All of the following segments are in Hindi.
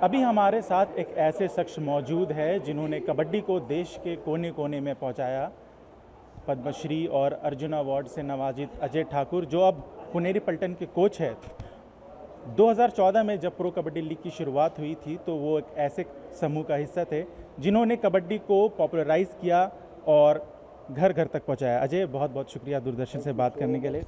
अभी हमारे साथ एक ऐसे शख्स मौजूद है जिन्होंने कबड्डी को देश के कोने कोने में पहुंचाया। पद्मश्री और अर्जुन अवार्ड से नवाजित अजय ठाकुर, जो अब पुनेरी पल्टन के कोच है। 2014 में जब प्रो कबड्डी लीग की शुरुआत हुई थी तो वो एक ऐसे समूह का हिस्सा थे जिन्होंने कबड्डी को पॉपुलराइज़ किया और घर घर तक पहुंचाया। अजय, बहुत बहुत शुक्रिया दूरदर्शन से बात करने के लिए।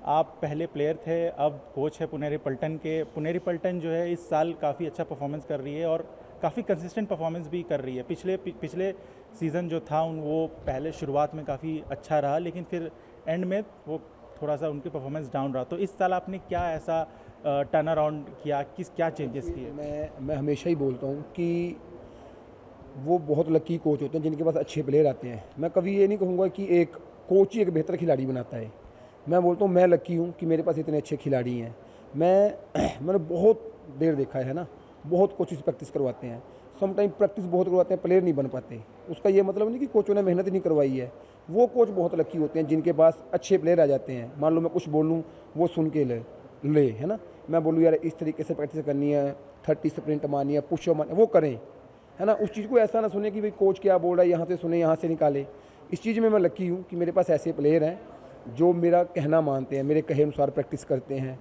आप पहले प्लेयर थे, अब कोच है पुनेरी पल्टन के। पुनेरी पल्टन जो है इस साल काफ़ी अच्छा परफॉर्मेंस कर रही है और काफ़ी कंसिस्टेंट परफॉर्मेंस भी कर रही है। पिछले सीज़न जो था वो पहले शुरुआत में काफ़ी अच्छा रहा, लेकिन फिर एंड में वो थोड़ा सा उनकी परफॉर्मेंस डाउन रहा। तो इस साल आपने क्या ऐसा टर्न अराउंड किया, क्या चेंजेस किए? मैं हमेशा ही बोलता हूँ कि वो बहुत लकी कोच होते हैं जिनके पास अच्छे प्लेयर आते हैं। मैं कभी ये नहीं कहूँगा कि एक कोच ही एक बेहतर खिलाड़ी बनाता है। मैं बोलता हूँ मैं लकी हूँ कि मेरे पास इतने अच्छे खिलाड़ी हैं। मैंने बहुत देर देखा है ना, बहुत कोचेस प्रैक्टिस करवाते हैं। समटाइम प्रैक्टिस बहुत करवाते हैं, प्लेयर नहीं बन पाते। उसका ये मतलब नहीं कि कोचों ने मेहनत नहीं करवाई है। वो कोच बहुत लकी होते हैं जिनके पास अच्छे प्लेयर आ जाते हैं। मान लो मैं कुछ बोलूँ वो सुन के ले है ना, मैं बोलूँ यार इस तरीके से प्रैक्टिस करनी है, 30 स्प्रिंट मारनी है, पुशअप मारनी है, वो करें, है ना। उस चीज़ को ऐसा ना सुने कि भाई कोच क्या बोल रहा है, यहाँ से सुने यहाँ से निकाले। इस चीज़ में मैं लकी हूँ कि मेरे पास ऐसे प्लेयर हैं जो मेरा कहना मानते हैं, मेरे कहे अनुसार प्रैक्टिस करते हैं।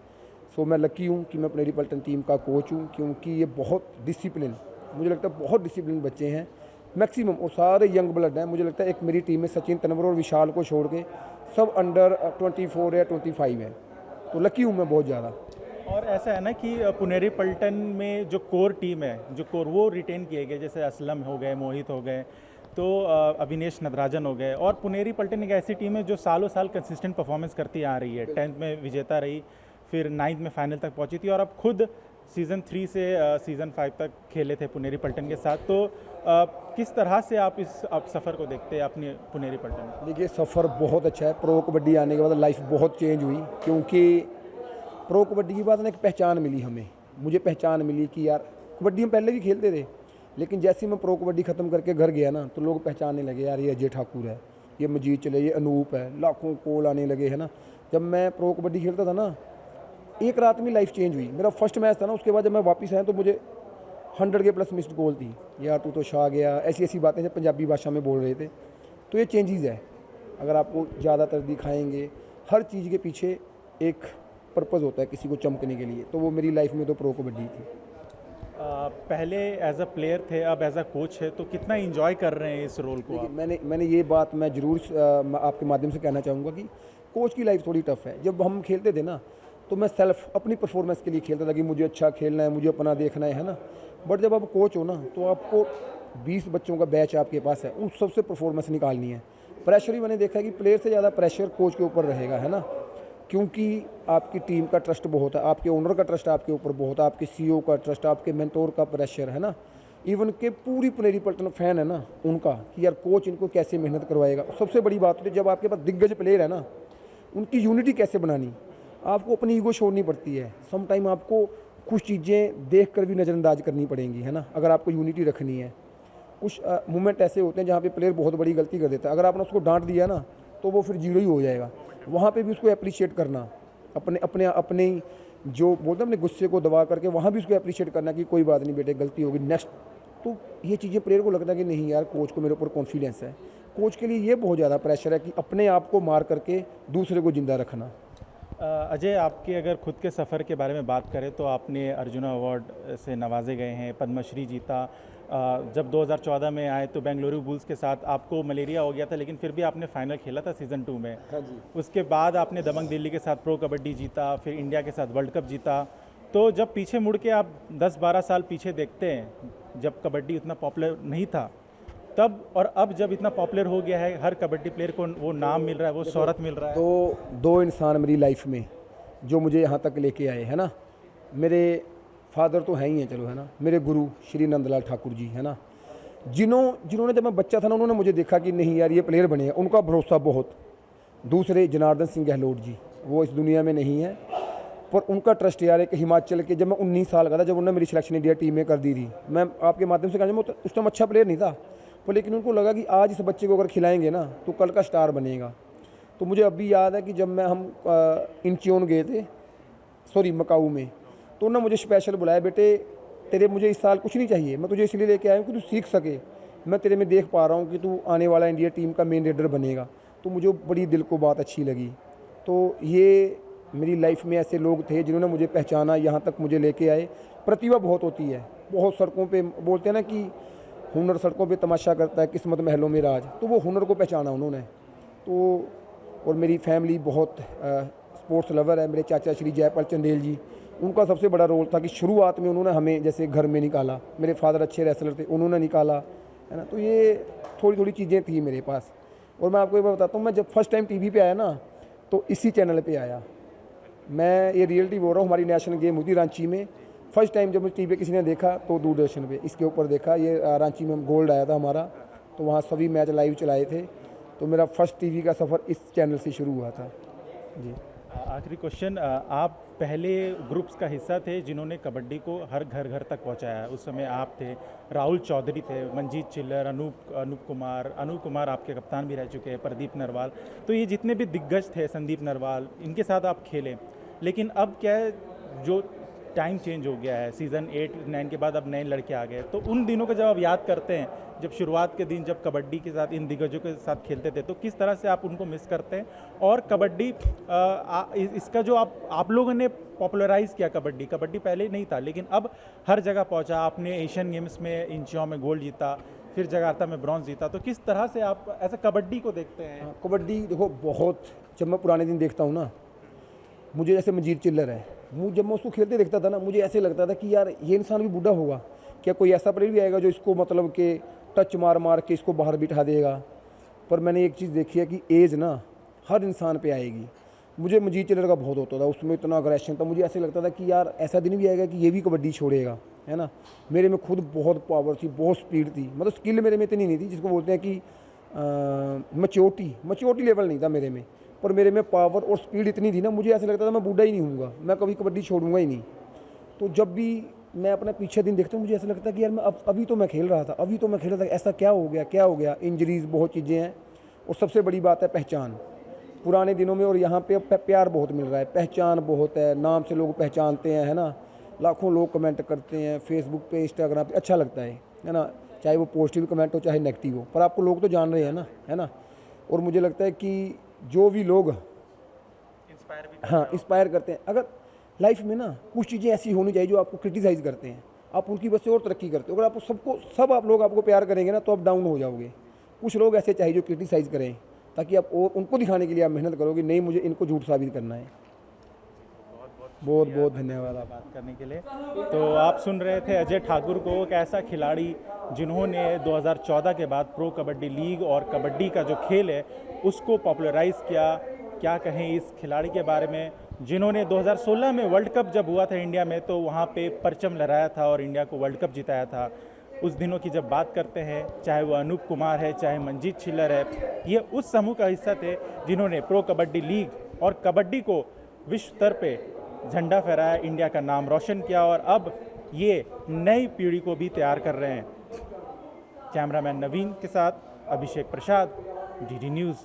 सो मैं लकी हूँ कि मैं पुनेरी पल्टन टीम का कोच हूँ, क्योंकि ये बहुत डिसिप्लिन, मुझे लगता है बहुत डिसिप्लिन बच्चे हैं मैक्सिमम, और सारे यंग ब्लड हैं। मुझे लगता है एक मेरी टीम में सचिन, तनवर और विशाल को छोड़ के सब अंडर 24 या 25 हैं। तो लकी हूँ मैं बहुत ज़्यादा। और ऐसा है ना कि पुनेरी पल्टन में जो कोर टीम है, जो कोर वो रिटेन किए गए, जैसे असलम हो गए, मोहित हो गए, तो अविनेश नटराजन हो गए। और पुनेरी पल्टन एक ऐसी टीम है जो सालों साल कंसिस्टेंट परफॉर्मेंस करती आ रही है। 10th में विजेता रही, फिर 9th में फाइनल तक पहुंची थी, और अब खुद सीज़न 3 से सीज़न 5 तक खेले थे पुनेरी पल्टन के साथ। तो किस तरह से आप इस सफ़र को देखते हैं अपनी पुनेरी पल्टन में? देखिए, सफ़र बहुत अच्छा है। प्रो कबड्डी आने के बाद लाइफ बहुत चेंज हुई, क्योंकि प्रो कबड्डी के बाद ना एक पहचान मिली हमें। मुझे पहचान मिली कि यार कबड्डी हम पहले भी खेलते थे, लेकिन जैसे ही मैं प्रो कबड्डी ख़त्म करके घर गया ना, तो लोग पहचानने लगे, यार ये अजय ठाकुर है, ये मजीद चले, ये अनूप है, लाखों कॉल आने लगे, है ना। जब मैं प्रो कबड्डी खेलता था ना, एक रात में लाइफ चेंज हुई। मेरा फर्स्ट मैच था ना, उसके बाद जब मैं वापस आया तो मुझे 100 के प्लस मिस्ड कॉल थी, यार तू तो छा गया, ऐसी ऐसी बातें जब पंजाबी भाषा में बोल रहे थे। तो ये चेंजेस है। अगर आपको ज़्यादातर दिखाएंगे, हर चीज़ के पीछे एक पर्पज़ होता है किसी को चमकने के लिए। तो वो मेरी लाइफ में तो प्रो कबड्डी थी। पहले एज अ प्लेयर थे, अब एज अ कोच है, तो कितना इंजॉय कर रहे हैं इस रोल को आप? मैंने ये बात मैं ज़रूर आपके माध्यम से कहना चाहूँगा कि कोच की लाइफ थोड़ी टफ है। जब हम खेलते थे ना, तो मैं सेल्फ अपनी परफॉर्मेंस के लिए खेलता था कि मुझे अच्छा खेलना है, मुझे अपना देखना है ना। बट जब आप कोच हो ना, तो आपको 20 बच्चों का बैच आपके पास है, उन सबसे परफॉर्मेंस निकालनी है। प्रेशर भी मैंने देखा है कि प्लेयर से ज़्यादा प्रेशर कोच के ऊपर रहेगा, है ना, क्योंकि आपकी टीम का ट्रस्ट बहुत है, आपके ओनर का ट्रस्ट आपके ऊपर बहुत है, आपके सीईओ का ट्रस्ट, आपके मेंटोर का प्रेशर, है ना। इवन के पूरी पुनेरी पल्टन फैन है ना उनका, कि यार कोच इनको कैसे मेहनत करवाएगा। सबसे बड़ी बात होती है जब आपके पास दिग्गज प्लेयर है ना, उनकी यूनिटी कैसे बनानी। आपको अपनी ईगो छोड़नी पड़ती है। सम टाइम आपको कुछ चीज़ें देख कर भी नज़रअंदाज करनी पड़ेंगी, है ना, अगर आपको यूनिटी रखनी है। कुछ मोमेंट ऐसे होते हैं जहाँ पे प्लेयर बहुत बड़ी गलती कर देता है, अगर आपने उसको डांट दिया ना, तो वो फिर जीरो ही हो जाएगा। वहाँ पे भी उसको अप्रिशिएट करना, अपने जो बोलते हैं अपने गुस्से को दबा करके वहाँ भी उसको अप्रिशिएट करना कि कोई बात नहीं बेटे, गलती होगी, नेक्स्ट। तो ये चीज़ें प्लेयर को लगता है कि नहीं यार, कोच को मेरे ऊपर कॉन्फिडेंस है। कोच के लिए ये बहुत ज़्यादा प्रेशर है कि अपने आप को मार करके दूसरे को ज़िंदा रखना। अजय, आपके अगर खुद के सफ़र के बारे में बात करें तो आपने अर्जुन अवार्ड से नवाजे गए हैं, पद्मश्री जीता। जब 2014 में आए तो बेंगलुरु बुल्स के साथ आपको मलेरिया हो गया था, लेकिन फिर भी आपने फाइनल खेला था सीज़न 2 में। हाँ जी। उसके बाद आपने दबंग दिल्ली के साथ प्रो कबड्डी जीता, फिर इंडिया के साथ वर्ल्ड कप जीता। तो जब पीछे मुड़ के आप 10-12 साल पीछे देखते हैं, जब कबड्डी उतना पॉपुलर नहीं था तब, और अब जब इतना पॉपुलर हो गया है, हर कबड्डी प्लेयर को वो नाम मिल रहा है, वो शोहरत मिल रहा है। तो दो इंसान मेरी लाइफ में जो मुझे यहाँ तक लेके आए, है ना, मेरे फादर तो हैं ही हैं, चलो, है ना, मेरे गुरु श्री नंदलाल ठाकुर जी, है ना, जिन्होंने जब मैं बच्चा था ना, उन्होंने मुझे देखा कि नहीं यार ये प्लेयर बने हैं, उनका भरोसा बहुत। दूसरे जनार्दन सिंह गहलोत जी, वो इस दुनिया में नहीं है, पर उनका ट्रस्ट यार एक हिमाचल के, जब मैं 19 साल का था, जब उन्होंने मेरी सिलेक्शन इंडिया टीम में कर दी थी, मैं आपके माध्यम से कहना चाहूँगा, उस टाइम अच्छा प्लेयर नहीं था, पर लेकिन उनको लगा कि आज इस बच्चे को अगर खिलाएंगे ना तो कल का स्टार बनेगा। तो मुझे अभी याद है कि जब हम इंचियोन गए थे, सॉरी मकाऊ में, तो उन्होंने मुझे स्पेशल बुलाया, बेटे तेरे मुझे इस साल कुछ नहीं चाहिए, मैं तुझे इसलिए लेके आया हूँ कि तू सीख सके। मैं तेरे में देख पा रहा हूँ कि तू आने वाला इंडिया टीम का मेन रेडर बनेगा। तो मुझे बड़ी दिल को बात अच्छी लगी। तो ये मेरी लाइफ में ऐसे लोग थे जिन्होंने मुझे पहचाना, यहाँ तक मुझे लेके आए। प्रतिभा बहुत होती है, बहुत सड़कों पे बोलते हैं ना कि हुनर सड़कों पे तमाशा करता है, किस्मत महलों में राज। तो वो हुनर को पहचाना उन्होंने। तो और मेरी फैमिली बहुत स्पोर्ट्स लवर है। मेरे चाचा श्री जयपाल चंदेल जी, उनका सबसे बड़ा रोल था कि शुरुआत में उन्होंने हमें जैसे घर में निकाला। मेरे फादर अच्छे रेसलर थे, उन्होंने निकाला, है ना। तो ये थोड़ी थोड़ी चीज़ें थी मेरे पास। और मैं आपको एक बात बताता हूँ, मैं जब फर्स्ट टाइम टीवी पे आया ना, तो इसी चैनल पे आया। मैं ये रियलिटी बोल रहा हूँ, हमारी नेशनल गेम हुई थी रांची में। फर्स्ट टाइम जब मुझे टीवी पे किसी ने देखा तो दूरदर्शन पे इसके ऊपर देखा। ये रांची में गोल्ड आया था हमारा, तो वहाँ सभी मैच लाइव चलाए थे। तो मेरा फर्स्ट टीवी का सफ़र इस चैनल से शुरू हुआ था जी। आखिरी क्वेश्चन, आप पहले ग्रुप्स का हिस्सा थे जिन्होंने कबड्डी को हर घर घर तक पहुंचाया। उस समय आप थे, राहुल चौधरी थे, मंजीत चिल्लर, अनूप कुमार आपके कप्तान भी रह चुके हैं, प्रदीप नरवाल। तो ये जितने भी दिग्गज थे, संदीप नरवाल, इनके साथ आप खेले। लेकिन अब क्या है, जो टाइम चेंज हो गया है, सीज़न 8-9 के बाद अब नए लड़के आ गए। तो उन दिनों को जब आप याद करते हैं, जब शुरुआत के दिन जब कबड्डी के साथ इन दिग्गजों के साथ खेलते थे, तो किस तरह से आप उनको मिस करते हैं? और कबड्डी इसका जो आप लोगों ने पॉपुलराइज़ किया कबड्डी पहले नहीं था, लेकिन अब हर जगह पहुंचा। आपने एशियन गेम्स में इंचियों में गोल्ड जीता, फिर जकार्ता में ब्रॉन्ज जीता। तो किस तरह से आप ऐसे कबड्डी को देखते हैं? कबड्डी देखो, बहुत जब मैं पुराने दिन देखता हूँ ना, मुझे जैसे मंजीत चिल्लर है, जब मैं उसको खेलते देखता था ना, मुझे ऐसे लगता था कि यार ये इंसान भी बूढ़ा होगा क्या, कोई ऐसा प्लेयर भी आएगा जो इसको मतलब कि टच मार मार के इसको बाहर बिठा देगा। पर मैंने एक चीज़ देखी है कि एज ना हर इंसान पे आएगी। मुझे मंजीत चिल्लर का बहुत होता था, उसमें इतना अग्रेशन था। मुझे ऐसे लगता था कि यार ऐसा दिन भी आएगा कि ये भी कबड्डी छोड़ेगा, है ना। मेरे में खुद बहुत पावर थी, बहुत स्पीड थी, मतलब स्किल मेरे में इतनी नहीं थी जिसको बोलते हैं कि मच्योरिटी लेवल नहीं था मेरे में। पर मेरे में पावर और स्पीड इतनी थी ना, मुझे ऐसा लगता था मैं बूढ़ा ही नहीं हूँगा, मैं कभी कबड्डी छोड़ूंगा ही नहीं। तो जब भी मैं अपना पीछे दिन देखता हूँ, मुझे ऐसा लगता है कि यार मैं अभी तो मैं खेल रहा था, ऐसा क्या हो गया। इंजरीज़ बहुत चीज़ें हैं, और सबसे बड़ी बात है पहचान। पुराने दिनों में और यहाँ पे प्यार बहुत मिल रहा है, पहचान बहुत है, नाम से लोग पहचानते हैं, है ना। लाखों लोग कमेंट करते हैं फेसबुक पे, इंस्टाग्राम पे, अच्छा लगता है ना। चाहे वो पॉजिटिव कमेंट हो चाहे नेगेटिव हो, पर आपको लोग तो जान रहे हैं ना, है ना। और मुझे लगता है कि जो भी लोग इंस्पायर करते हैं, अगर लाइफ में ना कुछ चीज़ें ऐसी होनी चाहिए जो आपको क्रिटिसाइज़ करते हैं, आप उनकी वजह से और तरक्की करते हो। अगर आप सब आप लोग आपको प्यार करेंगे ना, तो आप डाउन हो जाओगे। कुछ लोग ऐसे चाहिए जो क्रिटिसाइज़ करें, ताकि आप और उनको दिखाने के लिए आप मेहनत करोगे, नहीं मुझे इनको झूठ साबित करना है। बहुत बहुत धन्यवाद आप बात करने के लिए। तो आप सुन रहे थे अजय ठाकुर को, एक ऐसा खिलाड़ी जिन्होंने 2014 के बाद प्रो कबड्डी लीग और कबड्डी का जो खेल है उसको पॉपुलराइज़ किया। क्या कहें इस खिलाड़ी के बारे में, जिन्होंने 2016 में वर्ल्ड कप जब हुआ था इंडिया में, तो वहाँ पे परचम लहराया था और इंडिया को वर्ल्ड कप जिताया था। उस दिनों की जब बात करते हैं, चाहे वो अनूप कुमार है, चाहे मंजीत चिल्लर है, ये उस समूह का हिस्सा थे जिन्होंने प्रो कबड्डी लीग और कबड्डी को विश्व स्तर पे झंडा फहराया, इंडिया का नाम रोशन किया, और अब ये नई पीढ़ी को भी तैयार कर रहे हैं। कैमरामैन नवीन के साथ अभिषेक प्रसाद, डीडी न्यूज़।